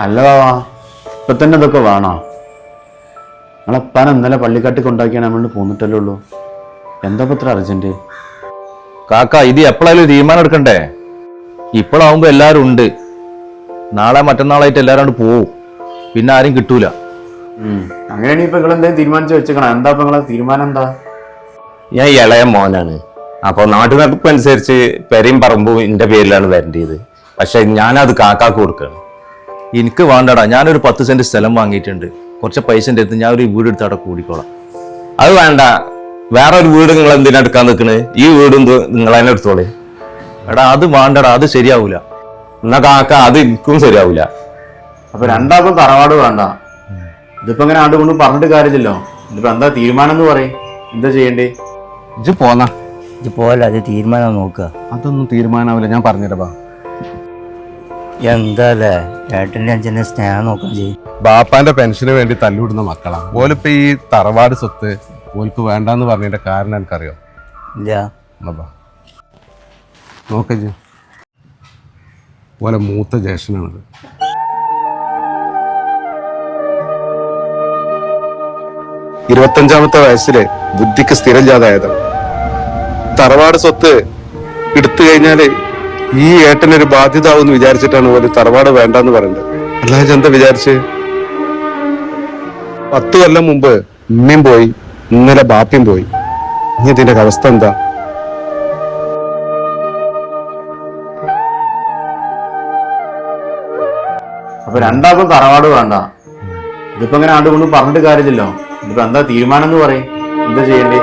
അല്ല ബാവാ, ഇപ്പൊ തന്നെ ഇതൊക്കെ വേണോ? നിങ്ങളെപ്പാൻ ഇന്നലെ പള്ളിക്കാട്ടിൽ കൊണ്ടാക്കിയാണ് നമ്മൾ പോന്നിട്ടല്ലേ ഉള്ളൂ. എന്താ ഇത്ര അർജന്റ്? കാക്ക ഇത് എപ്പോഴായാലും തീരുമാനം എടുക്കണ്ടേ? ഇപ്പോഴാവുമ്പോ എല്ലാരും ഉണ്ട്. നാളെ മറ്റന്നാളായിട്ട് എല്ലാരും കൊണ്ട് പോവും. പിന്നെ ആരും കിട്ടൂല. അങ്ങനെയാണെങ്കിൽ ഇപ്പൊ നിങ്ങൾ എന്തെങ്കിലും തീരുമാനിച്ച് വെച്ചേക്കണം. എന്താ ഇപ്പൊ നിങ്ങളെ തീരുമാനം എന്താ? ഞാൻ ഇളയ മോനാണ്. അപ്പോൾ നാട്ടു നടപ്പ് അനുസരിച്ച് പെരയും പറമ്പും എൻ്റെ പേരിലാണ് വരേണ്ടത്. പക്ഷെ ഞാനത് കാക്കാക്ക് കൊടുക്കണം. എനിക്ക് വേണ്ടടാ, ഞാനൊരു 10 സെന്റ് സ്ഥലം വാങ്ങിയിട്ടുണ്ട്. കുറച്ച് പൈസ എടുത്ത് ഞാൻ ഒരു വീട് എടുത്ത് അവിടെ കൂടിക്കോളാം. അത് വേണ്ട, വേറൊരു വീട് നിങ്ങൾ എന്തിനാ എടുക്കാൻ നിൽക്കണ്? ഈ വീടും നിങ്ങൾ തന്നെ എടുത്തോളേ. എടാ അത് വേണ്ടടാ, അത് ശരിയാവൂല. എന്നാ കാക്ക അത് എനിക്കും ശരിയാവൂല. അപ്പൊ രണ്ടാൾക്കും തറവാട് വേണ്ട. ഇതിപ്പോ ഇങ്ങനെ ആണ്ട് കൊണ്ട് പറഞ്ഞിട്ട് കാര്യമില്ലല്ലോ. ഇതിപ്പോ എന്താ തീരുമാനം എന്ന് പറയും? എന്താ ചെയ്യണ്ടേ? ഇജ്ജ് പോന്നാ. ഇത് പോലെ അത് തീരുമാനം നോക്കുക. അതൊന്നും തീരുമാനാവില്ല, ഞാൻ പറഞ്ഞിരപ്പാ. എന്താല്ലേ ഏട്ടൻ്റെ അച്ഛൻ്റെ സ്നേഹം നോക്കാൻ ചെയ്യും. ബാപ്പാന്റെ പെൻഷന് വേണ്ടി തല്ലുവിടുന്ന മക്കളാ ഓലിപ്പോ ഈ തറവാട് സ്വത്ത് ഓൽക്ക് വേണ്ടെന്ന് പറഞ്ഞതിന്റെ കാരണം എനിക്കറിയോ? ഇല്ല. നോക്കജ് ഓലെ മൂത്ത ജ്യേഷ്ഠനാണത്. ഇരുപത്തഞ്ചാമത്തെ വയസ്സില് ബുദ്ധിക്ക് സ്ഥിരം ജാതായതാണ്. തറവാട് സ്വത്ത് എടുത്തു കഴിഞ്ഞാല് ഈ ഏട്ടനൊരു ബാധ്യത ആവുമെന്ന് വിചാരിച്ചിട്ടാണ് ഒരു തറവാട് വേണ്ടെന്ന് പറയുന്നത്. അല്ലാതെ എന്താ വിചാരിച്ച്? 10 കൊല്ലം മുമ്പ് ഉമ്മയും പോയി, ഇന്നലെ ബാപ്പയും പോയി. ഇനി ഇതിന്റെ അവസ്ഥ എന്താ? അപ്പൊ രണ്ടാൾക്കും തറവാട് വേണ്ട. ഇതിപ്പോ ഇങ്ങനെ ആണ്ട് കൊണ്ട് പറഞ്ഞിട്ട് കാര്യമില്ലല്ലോ. ഇതിപ്പോ എന്താ തീരുമാനം എന്ന് പറയും? എന്താ ചെയ്യണ്ടേ?